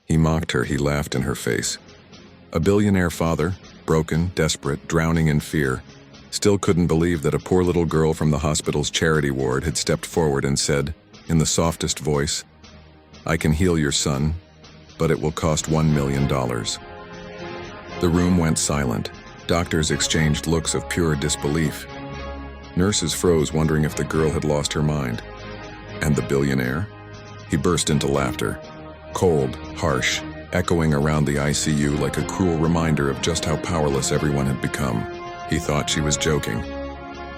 He mocked her, he laughed in her face. A billionaire father, broken, desperate, drowning in fear, still couldn't believe that a poor little girl from the hospital's charity ward had stepped forward and said, in the softest voice, "I can heal your son, but it will cost $1 million. The room went silent. Doctors exchanged looks of pure disbelief. Nurses froze, wondering if the girl had lost her mind. And the billionaire? He burst into laughter. Cold, harsh, echoing around the ICU like a cruel reminder of just how powerless everyone had become. He thought she was joking.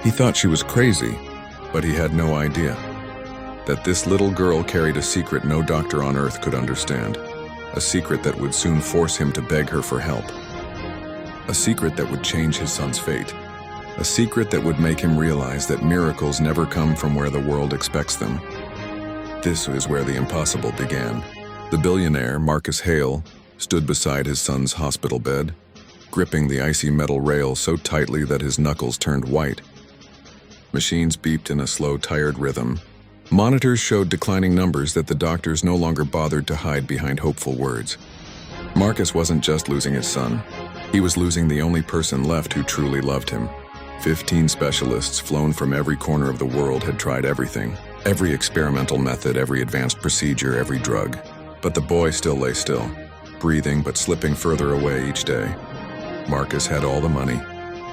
He thought she was crazy, but he had no idea that this little girl carried a secret no doctor on earth could understand. A secret that would soon force him to beg her for help. A secret that would change his son's fate. A secret that would make him realize that miracles never come from where the world expects them. This is where the impossible began. The billionaire, Marcus Hale, stood beside his son's hospital bed, gripping the icy metal rail so tightly that his knuckles turned white. Machines beeped in a slow, tired rhythm. Monitors showed declining numbers that the doctors no longer bothered to hide behind hopeful words. Marcus wasn't just losing his son. He was losing the only person left who truly loved him. 15 specialists flown from every corner of the world had tried everything. Every experimental method, every advanced procedure, every drug. But the boy still lay still, breathing but slipping further away each day. Marcus had all the money,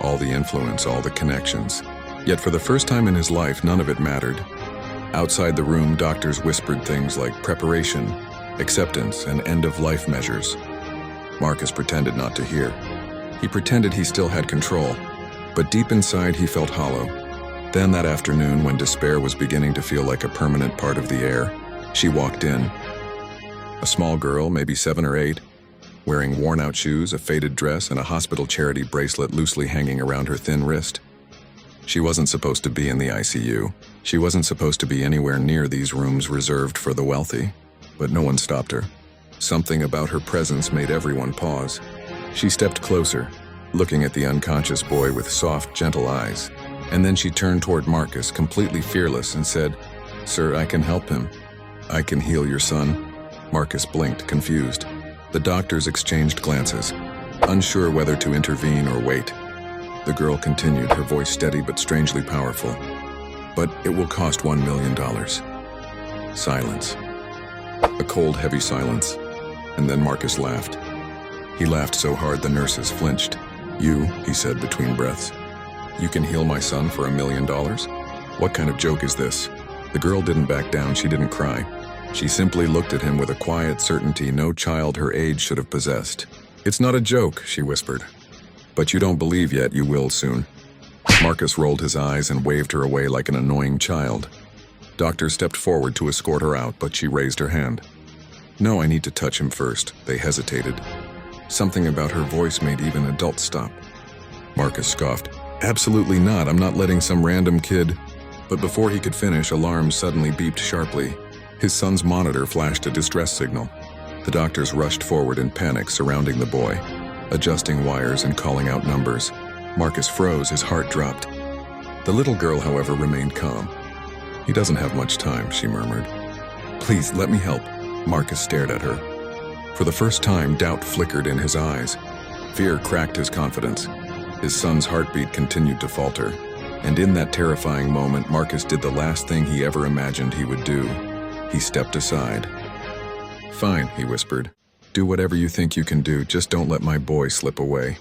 all the influence, all the connections. Yet for the first time in his life, none of it mattered. Outside the room, doctors whispered things like preparation, acceptance, and end-of-life measures. Marcus pretended not to hear. He pretended he still had control, but deep inside he felt hollow. Then that afternoon, when despair was beginning to feel like a permanent part of the air, she walked in. A small girl, maybe 7 or 8, wearing worn-out shoes, a faded dress, and a hospital charity bracelet loosely hanging around her thin wrist. She wasn't supposed to be in the ICU. She wasn't supposed to be anywhere near these rooms reserved for the wealthy. But no one stopped her. Something about her presence made everyone pause. She stepped closer, looking at the unconscious boy with soft, gentle eyes. And then she turned toward Marcus, completely fearless, and said, "Sir, I can help him. I can heal your son." Marcus blinked, confused. The doctors exchanged glances, unsure whether to intervene or wait. The girl continued, her voice steady but strangely powerful. "But it will cost $1 million. Silence. A cold, heavy silence. And then Marcus laughed. He laughed so hard the nurses flinched. "You," he said between breaths, "you can heal my son for $1 million? What kind of joke is this?" The girl didn't back down, she didn't cry. She simply looked at him with a quiet certainty no child her age should have possessed. "It's not a joke," she whispered. "But you don't believe yet, you will soon." Marcus rolled his eyes and waved her away like an annoying child. Doctors stepped forward to escort her out, but she raised her hand. "No, I need to touch him first." They hesitated. Something about her voice made even adults stop. Marcus scoffed. "Absolutely not, I'm not letting some random kid." But before he could finish, alarms suddenly beeped sharply. His son's monitor flashed a distress signal. The doctors rushed forward in panic, surrounding the boy, adjusting wires and calling out numbers. Marcus froze, his heart dropped. The little girl, however, remained calm. "He doesn't have much time," she murmured. "Please, let me help." Marcus stared at her. For the first time, doubt flickered in his eyes. Fear cracked his confidence. His son's heartbeat continued to falter. And in that terrifying moment, Marcus did the last thing he ever imagined he would do. He stepped aside. "Fine," he whispered. "Do whatever you think you can do, just don't let my boy slip away."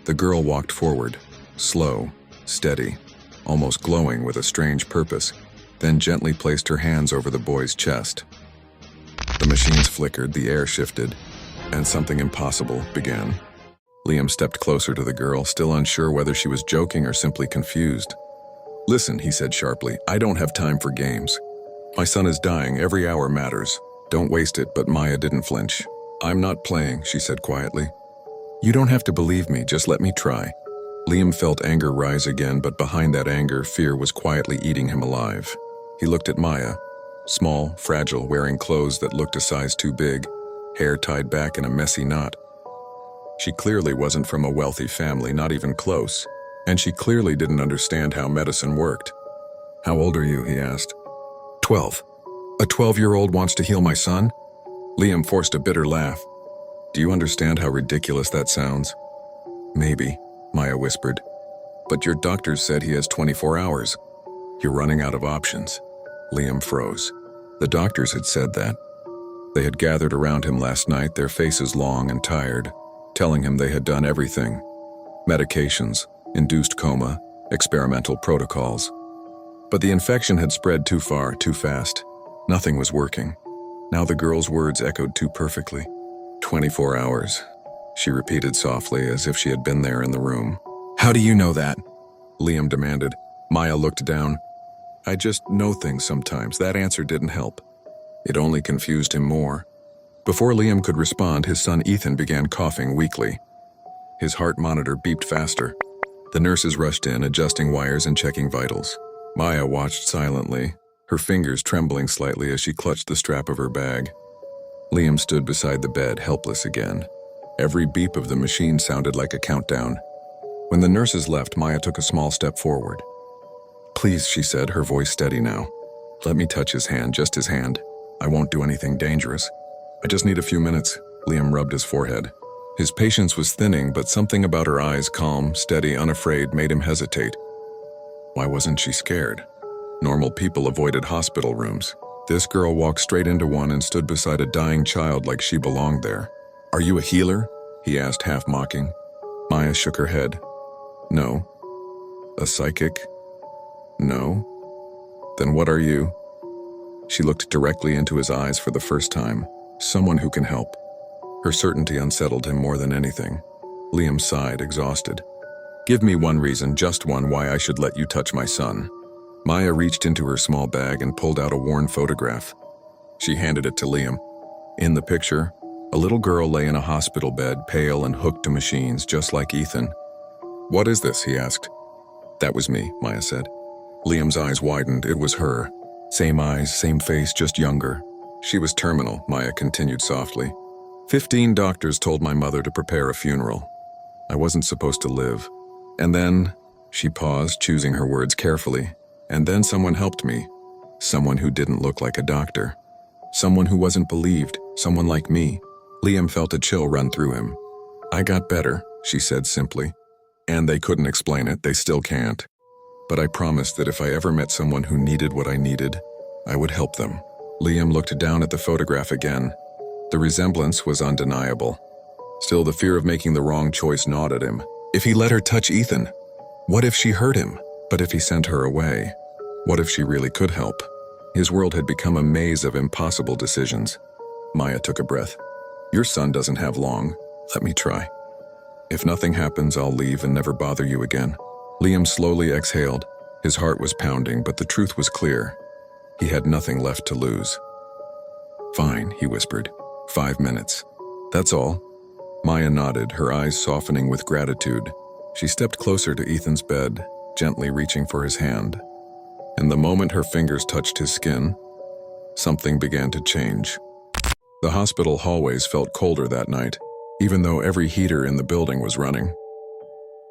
The girl walked forward, slow, steady, almost glowing with a strange purpose, then gently placed her hands over the boy's chest. The machines flickered, the air shifted, and something impossible began. Liam stepped closer to the girl, still unsure whether she was joking or simply confused. "Listen," he said sharply, "I don't have time for games. My son is dying, every hour matters. Don't waste it." But Maya didn't flinch. "I'm not playing," she said quietly. "You don't have to believe me, just let me try." Liam felt anger rise again, but behind that anger, fear was quietly eating him alive. He looked at Maya, small, fragile, wearing clothes that looked a size too big, hair tied back in a messy knot. She clearly wasn't from a wealthy family, not even close, and she clearly didn't understand how medicine worked. "How old are you?" he asked. 12. "A 12-year-old wants to heal my son?" Liam forced a bitter laugh. Do you understand how ridiculous that sounds? Maybe, Maya whispered. But your doctors said he has 24 hours. You're running out of options. Liam froze. The doctors had said that. They had gathered around him last night, their faces long and tired, telling him they had done everything. Medications, induced coma, experimental protocols. But the infection had spread too far, too fast. Nothing was working. Now the girl's words echoed too perfectly. 24 hours, she repeated softly as if she had been there in the room. How do you know that? Liam demanded. Maya looked down. I just know things sometimes. That answer didn't help. It only confused him more. Before Liam could respond, his son Ethan began coughing weakly. His heart monitor beeped faster. The nurses rushed in, adjusting wires and checking vitals. Maya watched silently, her fingers trembling slightly as she clutched the strap of her bag. Liam stood beside the bed, helpless again. Every beep of the machine sounded like a countdown. When the nurses left, Maya took a small step forward. Please, she said, her voice steady now. Let me touch his hand, just his hand. I won't do anything dangerous. I just need a few minutes. Liam rubbed his forehead. His patience was thinning, but something about her eyes, calm, steady, unafraid, made him hesitate. Why wasn't she scared? Normal people avoided hospital rooms. This girl walked straight into one and stood beside a dying child like she belonged there. Are you a healer? He asked, half mocking. Maya shook her head. No. A psychic? No. Then what are you? She looked directly into his eyes for the first time. Someone who can help. Her certainty unsettled him more than anything. Liam sighed, exhausted. Give me one reason, just one, why I should let you touch my son. Maya reached into her small bag and pulled out a worn photograph. She handed it to Liam. In the picture, a little girl lay in a hospital bed, pale and hooked to machines, just like Ethan. What is this? He asked. That was me, Maya said. Liam's eyes widened. It was her. Same eyes, same face, just younger. She was terminal, Maya continued softly. 15 doctors told my mother to prepare a funeral. I wasn't supposed to live. And then, she paused, choosing her words carefully. And then someone helped me. Someone who didn't look like a doctor. Someone who wasn't believed. Someone like me. Liam felt a chill run through him. I got better, she said simply. And they couldn't explain it, they still can't. But I promised that if I ever met someone who needed what I needed, I would help them. Liam looked down at the photograph again. The resemblance was undeniable. Still, the fear of making the wrong choice gnawed at him. If he let her touch Ethan? What if she hurt him? But if he sent her away? What if she really could help? His world had become a maze of impossible decisions. Maya took a breath. Your son doesn't have long. Let me try. If nothing happens, I'll leave and never bother you again. Liam slowly exhaled. His heart was pounding, but the truth was clear. He had nothing left to lose. Fine, he whispered. 5 minutes. That's all. Maya nodded, her eyes softening with gratitude. She stepped closer to Ethan's bed, gently reaching for his hand. And the moment her fingers touched his skin, something began to change. The hospital hallways felt colder that night, even though every heater in the building was running.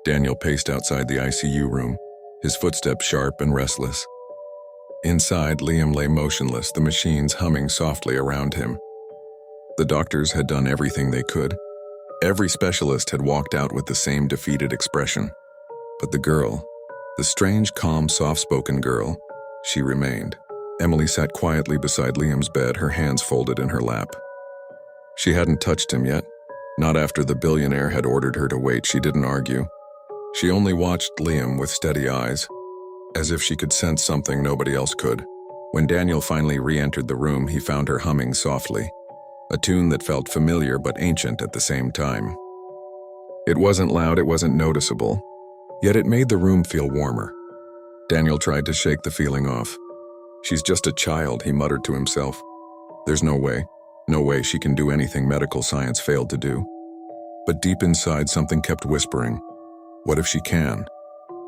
Daniel paced outside the ICU room, his footsteps sharp and restless. Inside, Liam lay motionless, the machines humming softly around him. The doctors had done everything they could. Every specialist had walked out with the same defeated expression. But the girl, the strange, calm, soft-spoken girl, she remained. Emily sat quietly beside Liam's bed, her hands folded in her lap. She hadn't touched him yet. Not after the billionaire had ordered her to wait. She didn't argue. She only watched Liam with steady eyes, as if she could sense something nobody else could. When Daniel finally re-entered the room, he found her humming softly, a tune that felt familiar but ancient at the same time. It wasn't loud, it wasn't noticeable, yet it made the room feel warmer. Daniel tried to shake the feeling off. She's just a child, he muttered to himself. There's no way she can do anything medical science failed to do. But deep inside, something kept whispering. What if she can?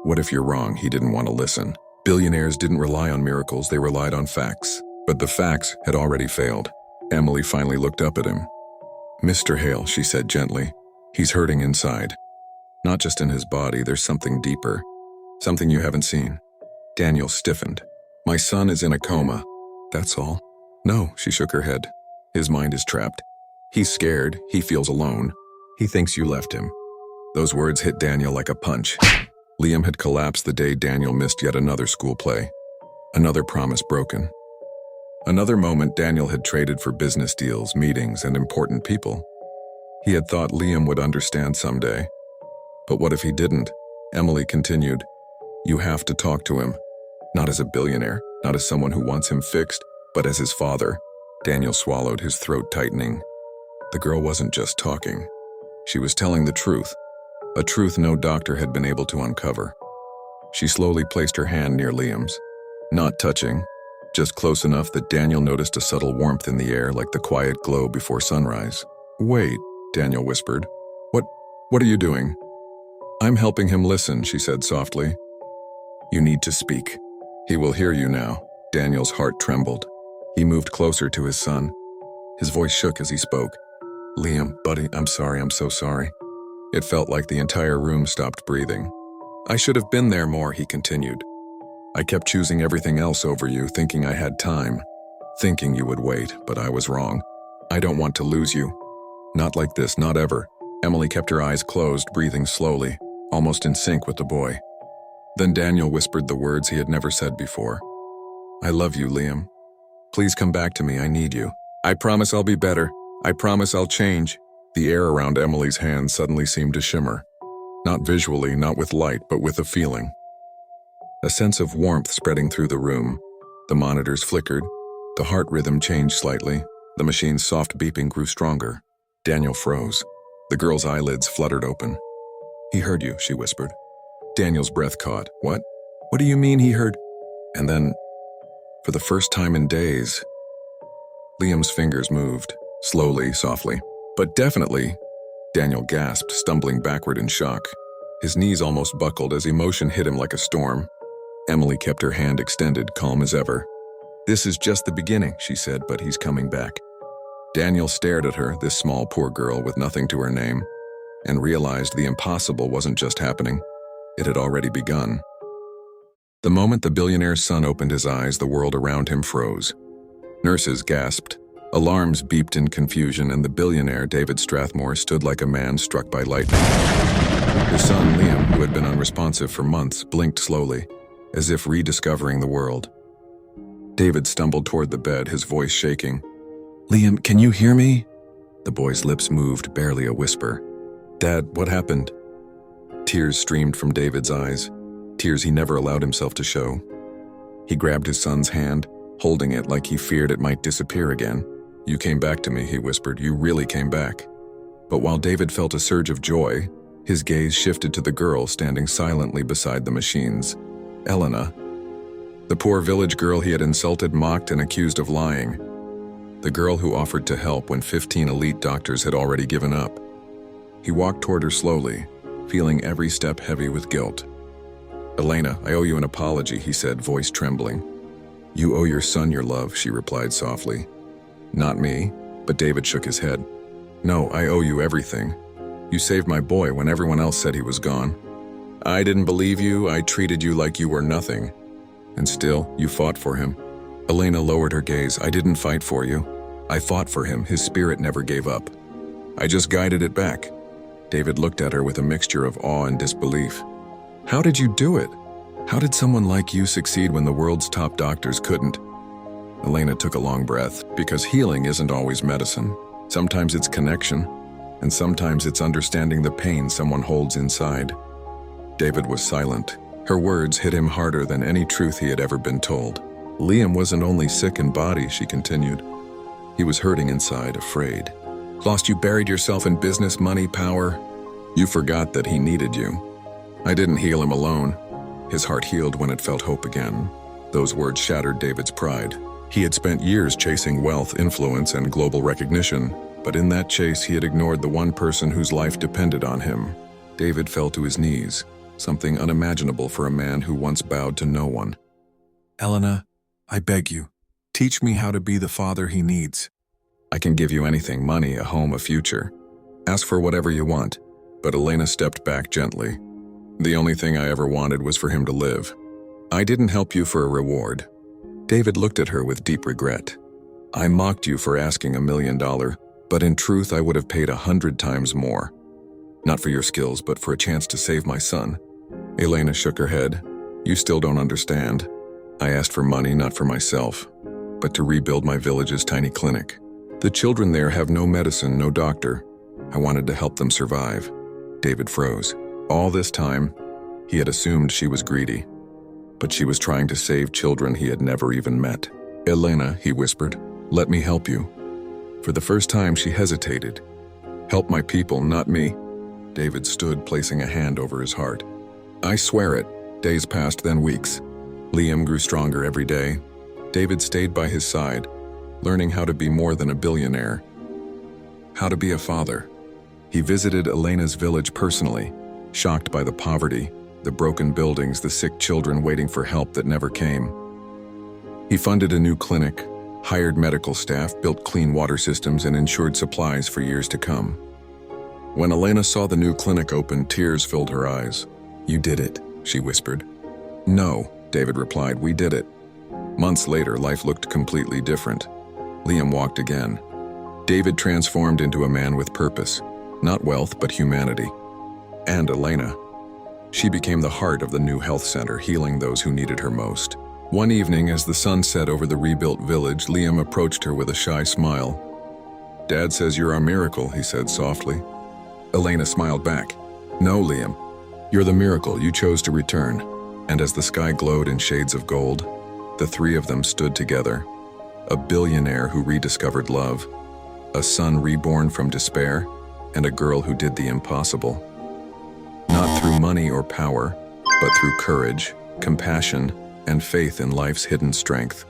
What if you're wrong? He didn't want to listen. Billionaires didn't rely on miracles, they relied on facts. But the facts had already failed. Emily finally looked up at him. Mr. Hale, she said gently, he's hurting inside. Not just in his body, there's something deeper. Something you haven't seen. Daniel stiffened. My son is in a coma. That's all. No, she shook her head. His mind is trapped. He's scared, he feels alone. He thinks you left him. Those words hit Daniel like a punch. Liam had collapsed the day Daniel missed yet another school play. Another promise broken. Another moment Daniel had traded for business deals, meetings, and important people. He had thought Liam would understand someday. But what if he didn't? Emily continued. You have to talk to him. Not as a billionaire, not as someone who wants him fixed, but as his father. Daniel swallowed, his throat tightening. The girl wasn't just talking. She was telling the truth. A truth no doctor had been able to uncover. She slowly placed her hand near Liam's. Not touching, just close enough that Daniel noticed a subtle warmth in the air like the quiet glow before sunrise. Wait, Daniel whispered. What are you doing? I'm helping him listen, she said softly. You need to speak. He will hear you now. Daniel's heart trembled. He moved closer to his son. His voice shook as he spoke. Liam, buddy, I'm sorry, I'm so sorry. It felt like the entire room stopped breathing. I should have been there more, he continued. I kept choosing everything else over you, thinking I had time. Thinking you would wait, but I was wrong. I don't want to lose you. Not like this, not ever. Emily kept her eyes closed, breathing slowly, almost in sync with the boy. Then Daniel whispered the words he had never said before. I love you, Liam. Please come back to me, I need you. I promise I'll be better. I promise I'll change. The air around Emily's hands suddenly seemed to shimmer. Not visually, not with light, but with a feeling. A sense of warmth spreading through the room. The monitors flickered. The heart rhythm changed slightly. The machine's soft beeping grew stronger. Daniel froze. The girl's eyelids fluttered open. He heard you, she whispered. Daniel's breath caught. What? What do you mean he heard? And then, for the first time in days, Liam's fingers moved, slowly, softly. But definitely, Daniel gasped, stumbling backward in shock. His knees almost buckled as emotion hit him like a storm. Emily kept her hand extended, calm as ever. This is just the beginning, she said, but he's coming back. Daniel stared at her, this small, poor girl with nothing to her name, and realized the impossible wasn't just happening. It had already begun. The moment the billionaire's son opened his eyes, the world around him froze. Nurses gasped. Alarms beeped in confusion, and the billionaire, David Strathmore, stood like a man struck by lightning. His son, Liam, who had been unresponsive for months, blinked slowly, as if rediscovering the world. David stumbled toward the bed, his voice shaking. Liam, can you hear me? The boy's lips moved, barely a whisper. Dad, what happened? Tears streamed from David's eyes, tears he never allowed himself to show. He grabbed his son's hand, holding it like he feared it might disappear again. You came back to me, he whispered. You really came back. But while David felt a surge of joy, his gaze shifted to the girl standing silently beside the machines. Elena. The poor village girl he had insulted, mocked, and accused of lying. The girl who offered to help when 15 elite doctors had already given up. He walked toward her slowly, feeling every step heavy with guilt. Elena, I owe you an apology, he said, voice trembling. You owe your son your love, she replied softly. Not me, but David shook his head. No, I owe you everything. You saved my boy when everyone else said he was gone. I didn't believe you, I treated you like you were nothing. And still, you fought for him. Elena lowered her gaze. I didn't fight for you. I fought for him, his spirit never gave up. I just guided it back. David looked at her with a mixture of awe and disbelief. How did you do it? How did someone like you succeed when the world's top doctors couldn't? Elena took a long breath, because healing isn't always medicine. Sometimes it's connection, and sometimes it's understanding the pain someone holds inside. David was silent. Her words hit him harder than any truth he had ever been told. Liam wasn't only sick in body, she continued. He was hurting inside, afraid. Lost, you buried yourself in business, money, power. You forgot that he needed you. I didn't heal him alone. His heart healed when it felt hope again. Those words shattered David's pride. He had spent years chasing wealth, influence, and global recognition, but in that chase he had ignored the one person whose life depended on him. David fell to his knees, something unimaginable for a man who once bowed to no one. Elena, I beg you, teach me how to be the father he needs. I can give you anything, money, a home, a future. Ask for whatever you want. But Elena stepped back gently. The only thing I ever wanted was for him to live. I didn't help you for a reward. David looked at her with deep regret. I mocked you for asking $1 million, but in truth I would have paid 100 times more. Not for your skills, but for a chance to save my son." Elena shook her head. "You still don't understand. I asked for money not for myself, but to rebuild my village's tiny clinic. The children there have no medicine, no doctor. I wanted to help them survive." David froze. All this time, he had assumed she was greedy, but she was trying to save children he had never even met. "Elena," he whispered, "let me help you." For the first time, she hesitated. "Help my people, not me." David stood, placing a hand over his heart. "I swear it." Days passed, then weeks. Liam grew stronger every day. David stayed by his side, learning how to be more than a billionaire. How to be a father. He visited Elena's village personally, shocked by the poverty, the broken buildings, the sick children waiting for help that never came. He funded a new clinic, hired medical staff, built clean water systems, and ensured supplies for years to come. When Elena saw the new clinic open, tears filled her eyes. "You did it," she whispered. "No," David replied, "we did it." Months later, life looked completely different. Liam walked again. David transformed into a man with purpose, not wealth, but humanity. And Elena. She became the heart of the new health center, healing those who needed her most. One evening, as the sun set over the rebuilt village, Liam approached her with a shy smile. "Dad says you're our miracle," he said softly. Elena smiled back. "No, Liam. You're the miracle. You chose to return." And as the sky glowed in shades of gold, the three of them stood together. A billionaire who rediscovered love, a son reborn from despair, and a girl who did the impossible. Not through money or power, but through courage, compassion, and faith in life's hidden strength.